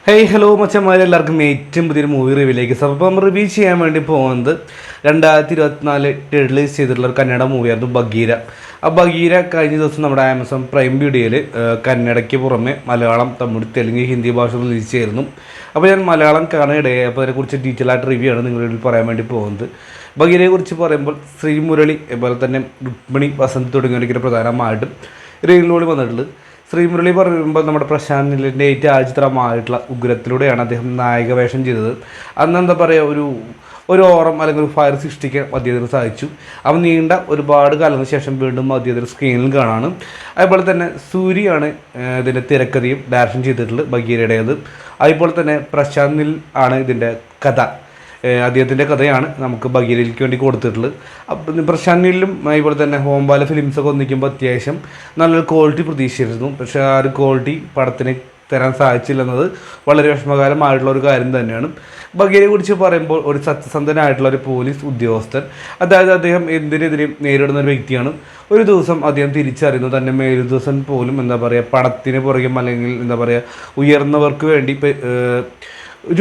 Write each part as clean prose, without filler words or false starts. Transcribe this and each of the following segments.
Hey hello മച്ചന്മാരെ, എല്ലാവർക്കും ഏറ്റവും പുതിയൊരു മൂവി റിവ്യൂയിലേക്ക്. അപ്പോൾ നമ്മൾ റിവ്യൂ ചെയ്യാൻ വേണ്ടി പോകുന്നത് 2024 റിലീസ് ചെയ്തിട്ടുള്ള ഒരു കന്നഡ മൂവിയായിരുന്നു ബഗീര. ആ ബഗീര കഴിഞ്ഞ ദിവസം നമ്മുടെ ആമസോൺ പ്രൈം വീഡിയോയിൽ കന്നഡയ്ക്ക് പുറമെ മലയാളം, തമിഴ്, തെലുങ്ക്, ഹിന്ദി ഭാഷ റിലീസ് ചെയ്യായിരുന്നു. അപ്പോൾ ഞാൻ മലയാളം കാണാനിടയായി. അപ്പോൾ അതിനെക്കുറിച്ച് ഡീറ്റെയിൽ ആയിട്ട് റിവ്യൂ ആണ് നിങ്ങളിൽ പറയാൻ വേണ്ടി പോകുന്നത്. ബഗീരയെക്കുറിച്ച് പറയുമ്പോൾ ശ്രീമുരളി, അതുപോലെ തന്നെ രുക്മിണി, വസന്ത് തുടങ്ങിയവരൊക്കെ പ്രധാനമായിട്ടും റീലിലൂടെ വന്നിട്ടുള്ളത്. ശ്രീമുരളി പറയുമ്പോൾ നമ്മുടെ പ്രശാന്ത് നീലിൻ്റെ ഏറ്റവും ആചിത്രമായിട്ടുള്ള ഉഗ്രത്തിലൂടെയാണ് അദ്ദേഹം നായക വേഷം ചെയ്തത്. അന്ന് എന്താ പറയുക, ഒരു ഓറം അല്ലെങ്കിൽ ഒരു ഫയർ സൃഷ്ടിക്കാൻ അദ്ദേഹത്തിന് സാധിച്ചു. അവൻ നീണ്ട ഒരുപാട് കാലത്തിന് ശേഷം വീണ്ടും അദ്ദേഹത്തിന് സ്ക്രീനിൽ കാണാണ്. അതുപോലെ തന്നെ സൂര്യയാണ് ഇതിൻ്റെ തിരക്കഥയും ഡയറക്ഷൻ ചെയ്തിട്ടുള്ളത് ബഗീരയുടേത്. അതുപോലെ തന്നെ പ്രശാന്ത് നീൽ ആണ് ഇതിൻ്റെ കഥ, അദ്ദേഹത്തിൻ്റെ കഥയാണ് നമുക്ക് ബഗീരയ്ക്ക് വേണ്ടി കൊടുത്തിട്ടുള്ളത്. അപ്പം പ്രശാന്ത് നീലിലും അതുപോലെ തന്നെ ഹോംബാല ഫിലിംസൊക്കെ ഒന്നിക്കുമ്പോൾ അത്യാവശ്യം നല്ലൊരു ക്വാളിറ്റി പ്രതീക്ഷിച്ചിരുന്നു. പക്ഷേ ആ ഒരു ക്വാളിറ്റി പടത്തിന് തരാൻ സാധിച്ചില്ലെന്നത് വളരെ വിഷമകരമായിട്ടുള്ള ഒരു കാര്യം തന്നെയാണ്. ബഗീരയെ കുറിച്ച് പറയുമ്പോൾ ഒരു സത്യസന്ധനായിട്ടുള്ള ഒരു പോലീസ് ഉദ്യോഗസ്ഥൻ, അതായത് അദ്ദേഹം എന്തിനെതിരെയും നേരിടുന്ന ഒരു വ്യക്തിയാണ്. ഒരു ദിവസം അദ്ദേഹം തിരിച്ചറിയുന്നു തന്നെ മേലുദ്യോഗസ്ഥൻ പോലും എന്താ പറയുക പടത്തിന് പുറകെ അല്ലെങ്കിൽ എന്താ പറയുക ഉയർന്നവർക്ക് വേണ്ടി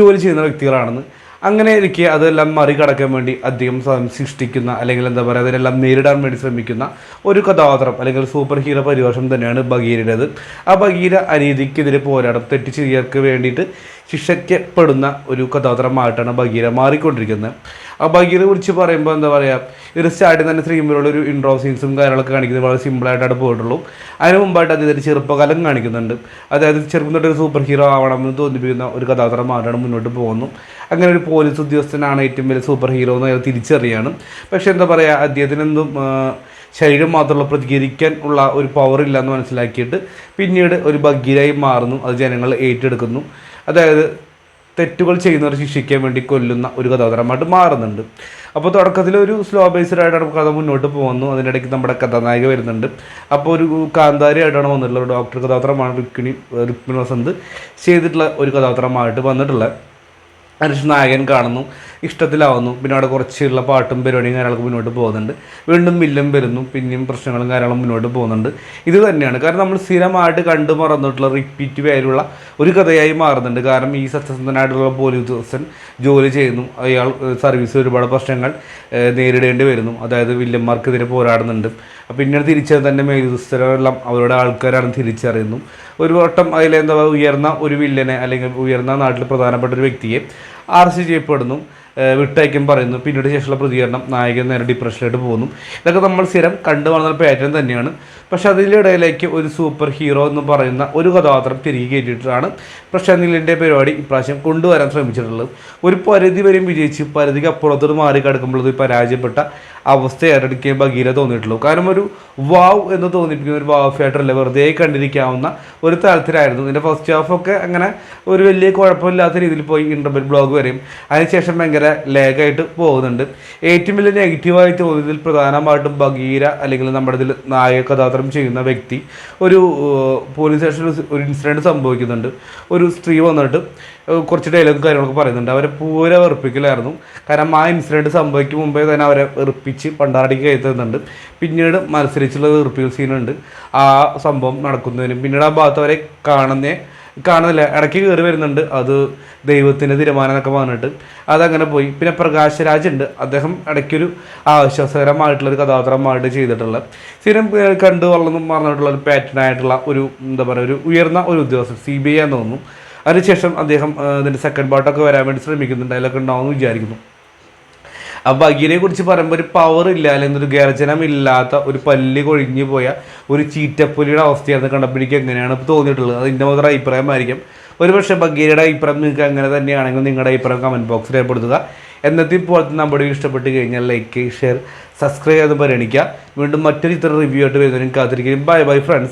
ജോലി ചെയ്യുന്ന വ്യക്തികളാണെന്ന്. അങ്ങനെ ഇരിക്കെ അതെല്ലാം മറികടക്കാൻ വേണ്ടി അദ്ദേഹം സൃഷ്ടിക്കുന്ന അല്ലെങ്കിൽ എന്താ പറയുക അതിനെല്ലാം നേരിടാൻ വേണ്ടി ശ്രമിക്കുന്ന ഒരു കഥാപാത്രം അല്ലെങ്കിൽ സൂപ്പർ ഹീറോ പരിവേഷം തന്നെയാണ് ബഗീരയുടേത്. ആ ബഗീര അനീതിക്കെതിരെ പോരാടും, തെറ്റ് ശരിയാക്ക് വേണ്ടിയിട്ട് ശിക്ഷിക്കപ്പെടുന്ന ഒരു കഥാപാത്രമായിട്ടാണ് ബഗീര മാറിക്കൊണ്ടിരിക്കുന്നത്. ആ ബഗീരയെ കുറിച്ച് പറയുമ്പോൾ എന്താ പറയുക, ഒരു സ്റ്റാർട്ടിങ് തന്നെ ശ്രീമുരളിയുടെ ഒരു ഇൻട്രോ സീൻസും കാര്യങ്ങളൊക്കെ കാണിക്കുന്നത് വളരെ സിമ്പിളായിട്ടാണ് പോയിട്ടുള്ളൂ. അതിന് മുമ്പായിട്ട് അദ്ദേഹത്തിൻ്റെ ചെറുപ്പകാലം കാണിക്കുന്നുണ്ട്. അതായത് ചെറുപ്പം തൊട്ടൊരു സൂപ്പർ ഹീറോ ആവണമെന്ന് തോന്നിപ്പിക്കുന്ന ഒരു കഥാപാത്രമായിട്ടാണ് മുന്നോട്ട് പോകുന്നു. അങ്ങനെ ഒരു പോലീസ് ഉദ്യോഗസ്ഥനാണ് ഏറ്റവും വലിയ സൂപ്പർ ഹീറോ എന്ന് അയാൾ തിരിച്ചറിയാണ്. പക്ഷേ എന്താ പറയുക, അദ്ദേഹത്തിനെന്തും ശരീരം മാത്രമുള്ള പ്രതികരിക്കാൻ ഉള്ള ഒരു പവർ ഇല്ലയെന്ന് മനസ്സിലാക്കിയിട്ട് പിന്നീട് ഒരു ബഗീരയായി മാറുന്നു. അത് ജനങ്ങൾ ഏറ്റെടുക്കുന്നു. അതായത് തെറ്റുകൾ ചെയ്യുന്നവർ ശിക്ഷിക്കാൻ വേണ്ടി കൊല്ലുന്ന ഒരു കഥാപാത്രമായിട്ട് മാറുന്നുണ്ട്. അപ്പോൾ തുടക്കത്തിൽ ഒരു സ്ലോ ബേസ്ഡ് ആയിട്ടാണ് കഥ മുന്നോട്ട് പോകുന്നു. അതിനിടയ്ക്ക് നമ്മുടെ കഥാനായിക വരുന്നുണ്ട്. അപ്പോൾ ഒരു കാന്താരിയായിട്ടാണ് വന്നിട്ടുള്ളത്. ഒരു ഡോക്ടർ കഥാപാത്രമാണ് രുക്മിണി വസന്ത് ചെയ്തിട്ടുള്ള ഒരു കഥാപാത്രമായിട്ട് വന്നിട്ടുള്ളത്. അതിന് നായകൻ കാണുന്നു, ഇഷ്ടത്തിലാവുന്നു. പിന്നെ അവിടെ കുറച്ചുള്ള പാട്ടും പരിപാടിയും കാര്യങ്ങളൊക്കെ മുന്നോട്ട് പോകുന്നുണ്ട്. വീണ്ടും വില്ലൻ വരുന്നു, പിന്നെയും പ്രശ്നങ്ങളും കാര്യങ്ങളും മുന്നോട്ട് പോകുന്നുണ്ട്. ഇത് തന്നെയാണ് കാരണം നമ്മൾ സ്ഥിരമായിട്ട് കണ്ടു മറന്നിട്ടുള്ള റിപ്പീറ്റീവ് ആയിട്ടുള്ള ഒരു കഥയായി മാറുന്നുണ്ട്. കാരണം ഈ സത്യസന്ധനായിട്ടുള്ള പോലീസ് ഉദ്യോഗസ്ഥൻ ജോലി ചെയ്യുന്നു, അയാൾ സർവീസിൽ ഒരുപാട് പ്രശ്നങ്ങൾ നേരിടേണ്ടി വരുന്നു. അതായത് വില്ലന്മാർക്കെതിരെ പോരാടുന്നുണ്ട്. പിന്നീട് തിരിച്ചത് തന്നെ മേലുദ്യോഗസ്ഥരെല്ലാം അവരുടെ ആൾക്കാരാണ് തിരിച്ചറിയുന്നു. ഒരു വട്ടം അതിലെന്താ ഉയർന്ന ഒരു വില്ലനെ അല്ലെങ്കിൽ ഉയർന്ന നാട്ടിൽ പ്രധാനപ്പെട്ട ഒരു വ്യക്തിയെ അറസ്റ്റ് ചെയ്യപ്പെടുന്നു, വിട്ടയക്കും പറയുന്നു. പിന്നീട് ശേഷമുള്ള പ്രതികരണം നായകൻ നേരെ ഡിപ്രഷനിലോട്ട് പോകുന്നു. ഇതൊക്കെ നമ്മൾ സ്ഥിരം കണ്ടു വന്ന പാറ്റേൺ തന്നെയാണ്. പക്ഷെ അതിനിടയിലേക്ക് ഒരു സൂപ്പർ ഹീറോ എന്ന് പറയുന്ന ഒരു കഥാപാത്രം തിരികെ കയറ്റിയിട്ടാണ് പ്രശാന്ത് നീലിൻ്റെ പരിപാടി ഇപ്രാവശ്യം കൊണ്ടുവരാൻ ശ്രമിച്ചിട്ടുള്ളത്. ഒരു പരിധി വരെയും വിജയിച്ച് പരിധിക്ക് അപ്പുറത്തോട് മാറി കിടക്കുമ്പോൾ പരാജയപ്പെട്ട അവസ്ഥയായിരിക്കും ബഗീര തോന്നിയിട്ടുള്ളൂ. കാരണം ഒരു വാവ് എന്ന് തോന്നിപ്പിക്കുന്ന ഒരു വാവ് ഫിയേറ്ററല്ല, വെറുതെ കണ്ടിരിക്കാവുന്ന ഒരു തരത്തിലായിരുന്നു. ഇതിൻ്റെ ഫസ്റ്റ് ഹാഫൊക്കെ അങ്ങനെ ഒരു വലിയ കുഴപ്പമില്ലാത്ത രീതിയിൽ പോയി ഇൻ്റർവെൽ ബ്ലോഗ് വരെയും. അതിനുശേഷം ഭയങ്കര ലേഖായിട്ട് പോകുന്നുണ്ട്. ഏറ്റവും വലിയ നെഗറ്റീവായി തോന്നിയതിൽ പ്രധാനമായിട്ടും ബഗീര അല്ലെങ്കിൽ നമ്മുടെ ഇതിൽ നായക കഥാപാത്രം ചെയ്യുന്ന വ്യക്തി ഒരു പോലീസ് സ്റ്റേഷനിൽ ഒരു ഇൻസിഡൻറ്റ് സംഭവിക്കുന്നുണ്ട്. ഒരു സ്ത്രീ വന്നിട്ട് കുറച്ച് ഡയലോഗും കാര്യങ്ങളൊക്കെ പറയുന്നുണ്ട്. അവരെ പൂര വെറുപ്പിക്കലായിരുന്നു. കാരണം ആ ഇൻസിഡൻറ്റ് സംഭവിക്കും മുമ്പേ തന്നെ അവരെ വെറുപ്പിച്ച് പണ്ടാടിക്ക് കയറ്റുന്നുണ്ട്. പിന്നീട് മത്സരിച്ചുള്ള വെറുപ്പിക്കൽ സീനുണ്ട് ആ സംഭവം നടക്കുന്നതിനും. പിന്നീട് ആ ഭാഗത്ത് അവരെ കാണുന്നില്ല, ഇടയ്ക്ക് കയറി വരുന്നുണ്ട്. അത് ദൈവത്തിൻ്റെ തീരുമാനം എന്നൊക്കെ പറഞ്ഞിട്ട് അതങ്ങനെ പോയി. പിന്നെ പ്രകാശ് രാജ് ഉണ്ട്, അദ്ദേഹം ഇടയ്ക്കൊരു ആശ്വാസകരമായിട്ടുള്ളൊരു കഥാപാത്രമായിട്ട് ചെയ്തിട്ടുള്ള സ്ഥിരം കണ്ടു വളർന്നും പറഞ്ഞിട്ടുള്ള ഒരു പാറ്റേണായിട്ടുള്ള ഒരു എന്താ പറയുക ഒരു ഉയർന്ന ഒരു ഉദ്യോഗസ്ഥൻ CBI ആണെന്ന് തോന്നുന്നു. അതിനുശേഷം അദ്ദേഹം ഇതിൻ്റെ സെക്കൻഡ് പാർട്ടൊക്കെ വരാൻ വേണ്ടി ശ്രമിക്കുന്നുണ്ട്. അതിലൊക്കെ ഉണ്ടാവുമെന്ന് വിചാരിക്കുന്നു. ആ ബഗീരയെ കുറിച്ച് പറയുമ്പോൾ ഒരു പവർ ഇല്ല അല്ലെങ്കിൽ ഒരു ഗർജനമില്ലാത്ത ഒരു പല്ല് കൊഴിഞ്ഞു പോയ ഒരു ചീറ്റപ്പുലിയുടെ അവസ്ഥയാണ് കണ്ടപ്പോൾ എനിക്ക് എങ്ങനെയാണ് ഇപ്പോൾ തോന്നിയിട്ടുള്ളത്. അതിൻ്റെ മാത്രം അഭിപ്രായമായിരിക്കും. ഒരുപക്ഷെ ബഗീരയുടെ അഭിപ്രായം നിങ്ങൾക്ക് അങ്ങനെ തന്നെയാണെങ്കിൽ നിങ്ങളുടെ അഭിപ്രായം കമൻറ്റ് ബോക്സിൽ രേഖപ്പെടുത്തുക. എന്നത്തെ പോലത്തെ നമ്മുടെ ഇഷ്ടപ്പെട്ട് കഴിഞ്ഞാൽ ലൈക്ക്, ഷെയർ, സബ്സ്ക്രൈബ് ചെയ്ത് പരിഗണിക്കുക. വീണ്ടും മറ്റൊരു ഇത്തരം റിവ്യൂ ആയിട്ട് വരുന്നതിനും കാത്തിരിക്കും. Bye bye friends.